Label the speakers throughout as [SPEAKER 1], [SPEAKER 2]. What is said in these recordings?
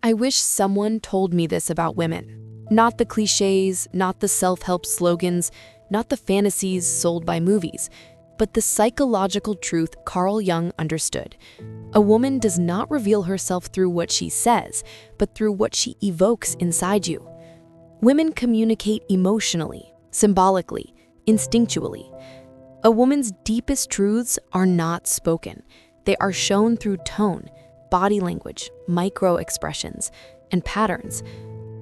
[SPEAKER 1] I wish someone told me this about women. Not the cliches, not the self-help slogans, not the fantasies sold by movies, but the psychological truth Carl Jung understood. A woman does not reveal herself through what she says, but through what she evokes inside you. Women communicate emotionally, symbolically, instinctually. A woman's deepest truths are not spoken. They are shown through tone, body language, micro-expressions, and patterns.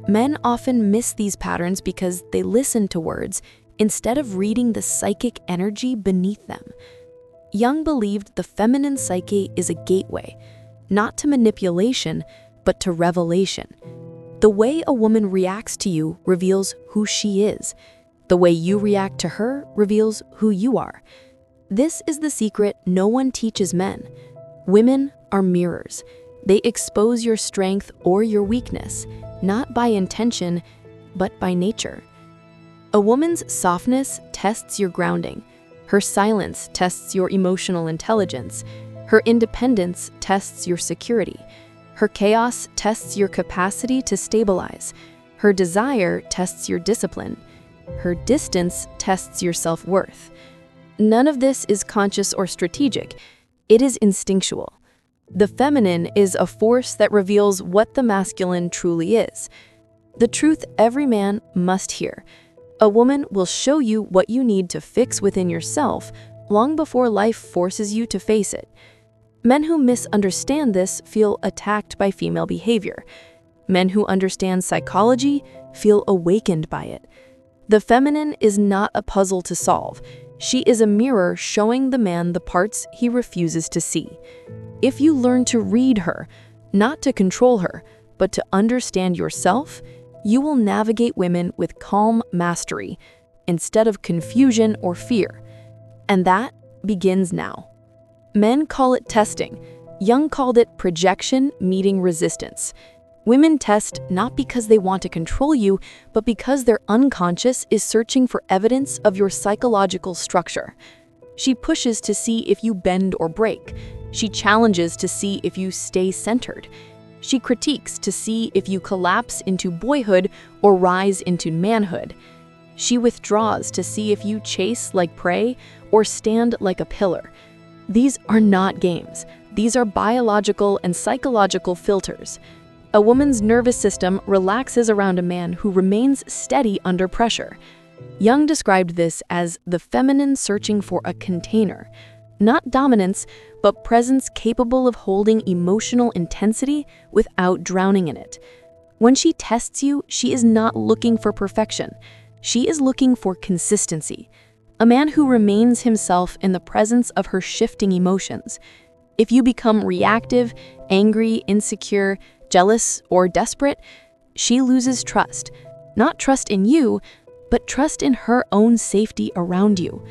[SPEAKER 1] Men often miss these patterns because they listen to words instead of reading the psychic energy beneath them. Jung believed the feminine psyche is a gateway, not to manipulation, but to revelation. The way a woman reacts to you reveals who she is. The way you react to her reveals who you are. This is the secret no one teaches men. Women are mirrors. They expose your strength or your weakness, not by intention, but by nature. A woman's softness tests your grounding. Her silence tests your emotional intelligence. Her independence tests your security. Her chaos tests your capacity to stabilize. Her desire tests your discipline. Her distance tests your self-worth. None of this is conscious or strategic. It is instinctual. The feminine is a force that reveals what the masculine truly is. The truth every man must hear. A woman will show you what you need to fix within yourself long before life forces you to face it. Men who misunderstand this feel attacked by female behavior. Men who understand psychology feel awakened by it. The feminine is not a puzzle to solve. She is a mirror showing the man the parts he refuses to see. If you learn to read her, not to control her, but to understand yourself, you will navigate women with calm mastery instead of confusion or fear. And that begins now. Men call it testing. Jung called it projection meeting resistance. Women test not because they want to control you, but because their unconscious is searching for evidence of your psychological structure. She pushes to see if you bend or break. She challenges to see if you stay centered. She critiques to see if you collapse into boyhood or rise into manhood. She withdraws to see if you chase like prey or stand like a pillar. These are not games. These are biological and psychological filters. A woman's nervous system relaxes around a man who remains steady under pressure. Jung described this as the feminine searching for a container. Not dominance, but presence capable of holding emotional intensity without drowning in it. When she tests you, she is not looking for perfection. She is looking for consistency. A man who remains himself in the presence of her shifting emotions. If you become reactive, angry, insecure, jealous, or desperate, she loses trust. Not trust in you, but trust in her own safety around you.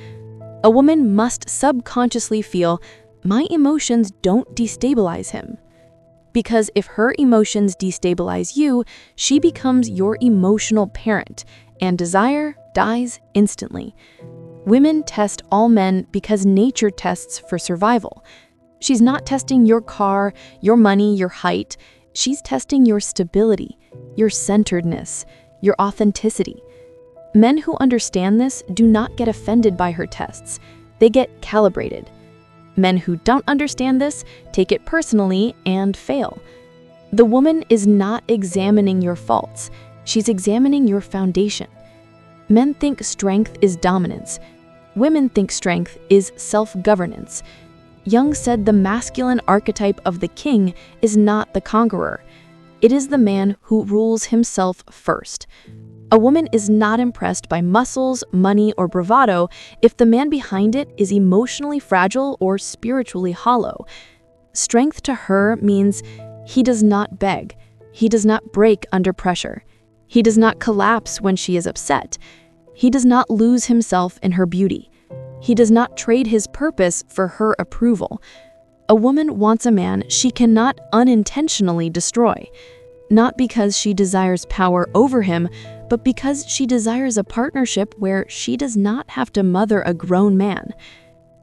[SPEAKER 1] A woman must subconsciously feel, my emotions don't destabilize him. Because if her emotions destabilize you, she becomes your emotional parent, and desire dies instantly. Women test all men because nature tests for survival. She's not testing your car, your money, your height. She's testing your stability, your centeredness, your authenticity. Men who understand this do not get offended by her tests. They get calibrated. Men who don't understand this take it personally and fail. The woman is not examining your faults. She's examining your foundation. Men think strength is dominance. Women think strength is self-governance. Jung said the masculine archetype of the king is not the conqueror. It is the man who rules himself first. A woman is not impressed by muscles, money, or bravado if the man behind it is emotionally fragile or spiritually hollow. Strength to her means he does not beg. He does not break under pressure. He does not collapse when she is upset. He does not lose himself in her beauty. He does not trade his purpose for her approval. A woman wants a man she cannot unintentionally destroy, not because she desires power over him, but because she desires a partnership where she does not have to mother a grown man.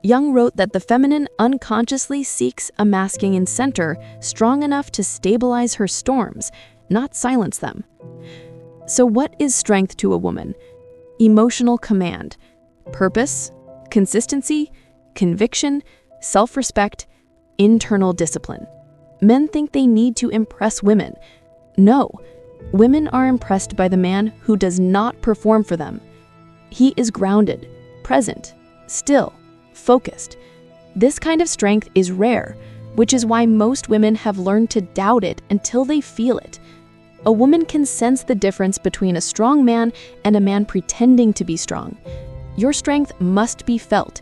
[SPEAKER 1] Jung wrote that the feminine unconsciously seeks a masculine center strong enough to stabilize her storms, not silence them. So what is strength to a woman? Emotional command, purpose, consistency, conviction, self-respect, internal discipline. Men think they need to impress women. No, women are impressed by the man who does not perform for them. He is grounded, present, still, focused. This kind of strength is rare, which is why most women have learned to doubt it until they feel it. A woman can sense the difference between a strong man and a man pretending to be strong. Your strength must be felt,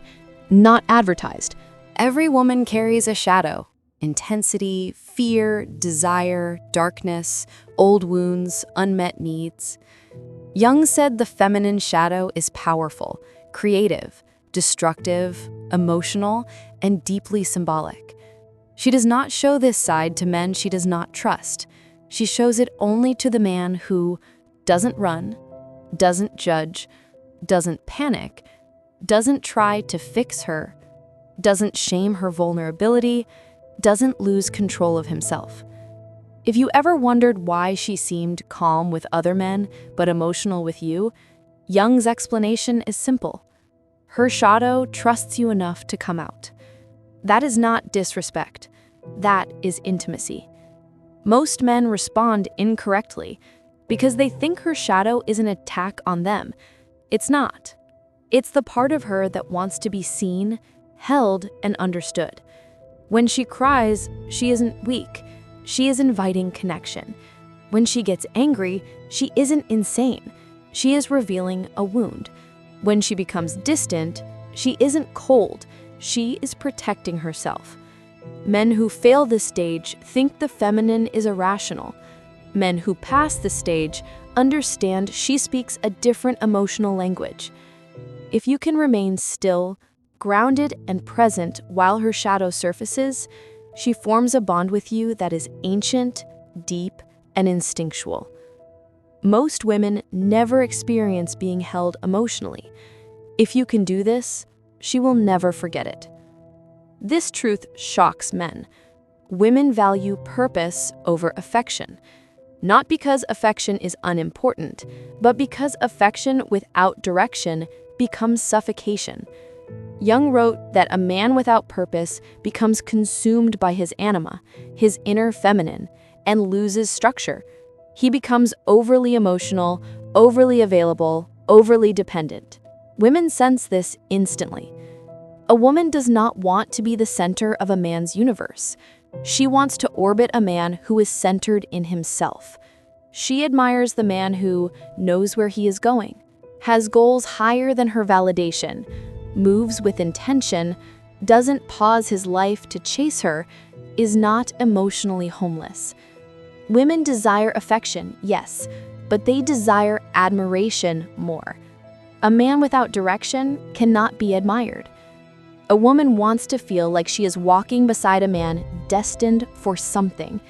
[SPEAKER 1] not advertised.
[SPEAKER 2] Every woman carries a shadow. Intensity, fear, desire, darkness, old wounds, unmet needs. Jung said the feminine shadow is powerful, creative, destructive, emotional, and deeply symbolic. She does not show this side to men she does not trust. She shows it only to the man who doesn't run, doesn't judge, doesn't panic, doesn't try to fix her, doesn't shame her vulnerability, doesn't lose control of himself. If you ever wondered why she seemed calm with other men but emotional with you, Jung's explanation is simple. Her shadow trusts you enough to come out. That is not disrespect. That is intimacy. Most men respond incorrectly because they think her shadow is an attack on them. It's not. It's the part of her that wants to be seen, held, and understood. When she cries, she isn't weak. She is inviting connection. When she gets angry, she isn't insane. She is revealing a wound. When she becomes distant, she isn't cold. She is protecting herself. Men who fail this stage think the feminine is irrational. Men who pass this stage understand she speaks a different emotional language. If you can remain still, grounded, and present while her shadow surfaces, she forms a bond with you that is ancient, deep, and instinctual. Most women never experience being held emotionally. If you can do this, she will never forget it. This truth shocks men. Women value purpose over affection, not because affection is unimportant, but because affection without direction becomes suffocation. Jung wrote that a man without purpose becomes consumed by his anima, his inner feminine, and loses structure. He becomes overly emotional, overly available, overly dependent. Women sense this instantly. A woman does not want to be the center of a man's universe. She wants to orbit a man who is centered in himself. She admires the man who knows where he is going, has goals higher than her validation, moves with intention, doesn't pause his life to chase her, is not emotionally homeless. Women desire affection, yes, but they desire admiration more. A man without direction cannot be admired. A woman wants to feel like she is walking beside a man destined for something.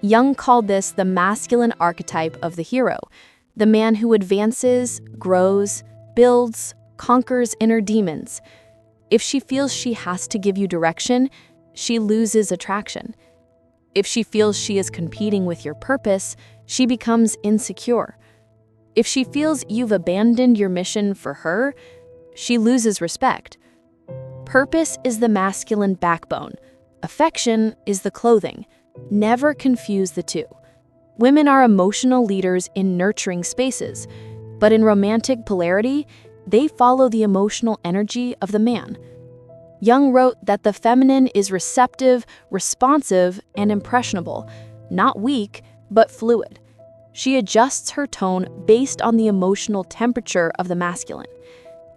[SPEAKER 2] Jung called this the masculine archetype of the hero, the man who advances, grows, builds, conquers inner demons. If she feels she has to give you direction, she loses attraction. If she feels she is competing with your purpose, she becomes insecure. If she feels you've abandoned your mission for her, she loses respect. Purpose is the masculine backbone. Affection is the clothing. Never confuse the two. Women are emotional leaders in nurturing spaces, but in romantic polarity, they follow the emotional energy of the man. Jung wrote that the feminine is receptive, responsive, and impressionable, not weak, but fluid. She adjusts her tone based on the emotional temperature of the masculine.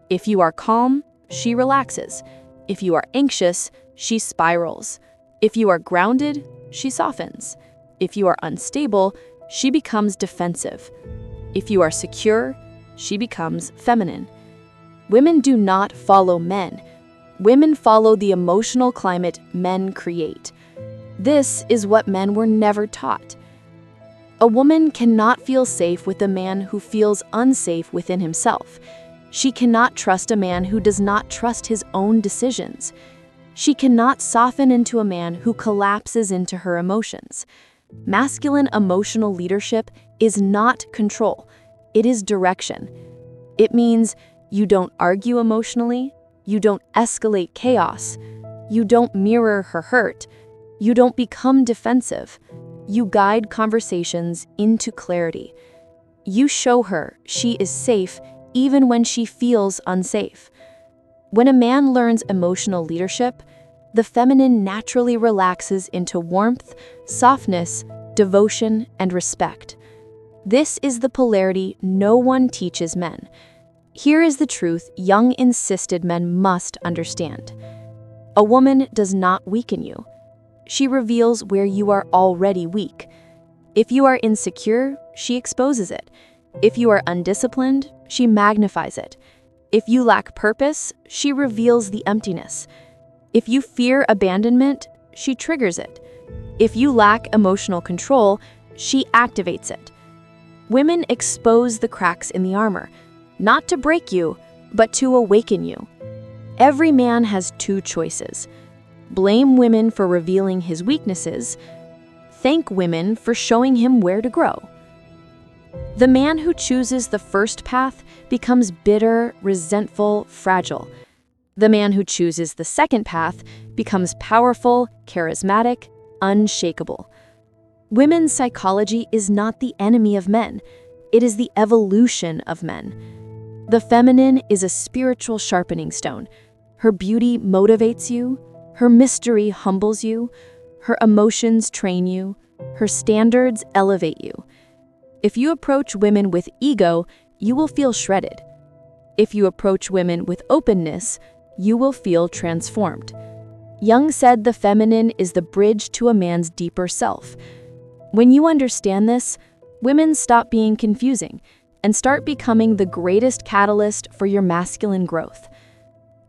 [SPEAKER 2] If you are calm, she relaxes. If you are anxious, she spirals. If you are grounded, she softens. If you are unstable, she becomes defensive. If you are secure, she becomes feminine. Women do not follow men. Women follow the emotional climate men create. This is what men were never taught. A woman cannot feel safe with a man who feels unsafe within himself. She cannot trust a man who does not trust his own decisions. She cannot soften into a man who collapses into her emotions. Masculine emotional leadership is not control, it is direction. It means you don't argue emotionally, you don't escalate chaos, you don't mirror her hurt, you don't become defensive. You guide conversations into clarity. You show her she is safe even when she feels unsafe. When a man learns emotional leadership, the feminine naturally relaxes into warmth, softness, devotion, and respect. This is the polarity no one teaches men. Here is the truth Jung insisted men must understand. A woman does not weaken you. She reveals where you are already weak. If you are insecure, she exposes it. If you are undisciplined, she magnifies it. If you lack purpose, she reveals the emptiness. If you fear abandonment, she triggers it. If you lack emotional control, she activates it. Women expose the cracks in the armor, not to break you, but to awaken you. Every man has two choices. Blame women for revealing his weaknesses. Thank women for showing him where to grow. The man who chooses the first path becomes bitter, resentful, fragile. The man who chooses the second path becomes powerful, charismatic, unshakable. Women's psychology is not the enemy of men. It is the evolution of men. The feminine is a spiritual sharpening stone. Her beauty motivates you. Her mystery humbles you. Her emotions train you. Her standards elevate you. If you approach women with ego, you will feel shredded. If you approach women with openness, you will feel transformed. Jung said the feminine is the bridge to a man's deeper self. When you understand this, women stop being confusing and start becoming the greatest catalyst for your masculine growth.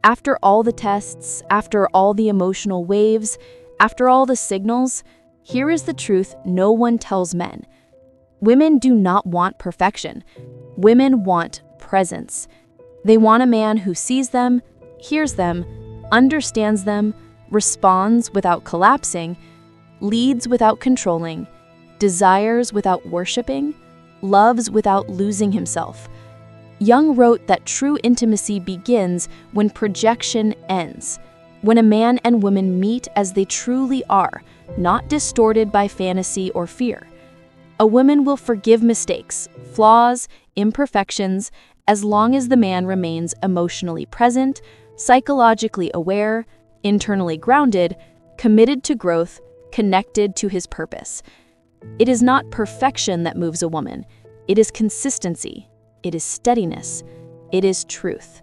[SPEAKER 2] After all the tests, after all the emotional waves, after all the signals, here is the truth no one tells men. Women do not want perfection. Women want presence. They want a man who sees them, hears them, understands them, responds without collapsing, leads without controlling, desires without worshiping, loves without losing himself. Jung wrote that true intimacy begins when projection ends, when a man and woman meet as they truly are, not distorted by fantasy or fear. A woman will forgive mistakes, flaws, imperfections, as long as the man remains emotionally present, psychologically aware, internally grounded, committed to growth, connected to his purpose. It is not perfection that moves a woman. It is consistency. It is steadiness. It is truth.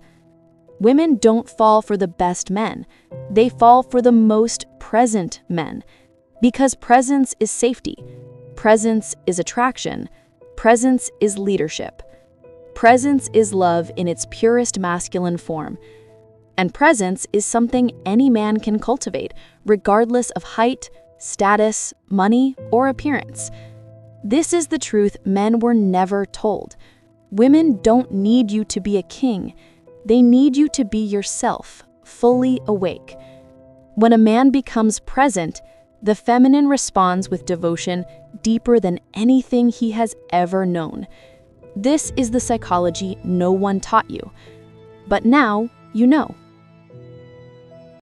[SPEAKER 2] Women don't fall for the best men. They fall for the most present men. Because presence is safety. Presence is attraction. Presence is leadership. Presence is love in its purest masculine form. And presence is something any man can cultivate, regardless of height, status, money, or appearance. This is the truth men were never told. Women don't need you to be a king. They need you to be yourself, fully awake. When a man becomes present, the feminine responds with devotion deeper than anything he has ever known. This is the psychology no one taught you. But now you know.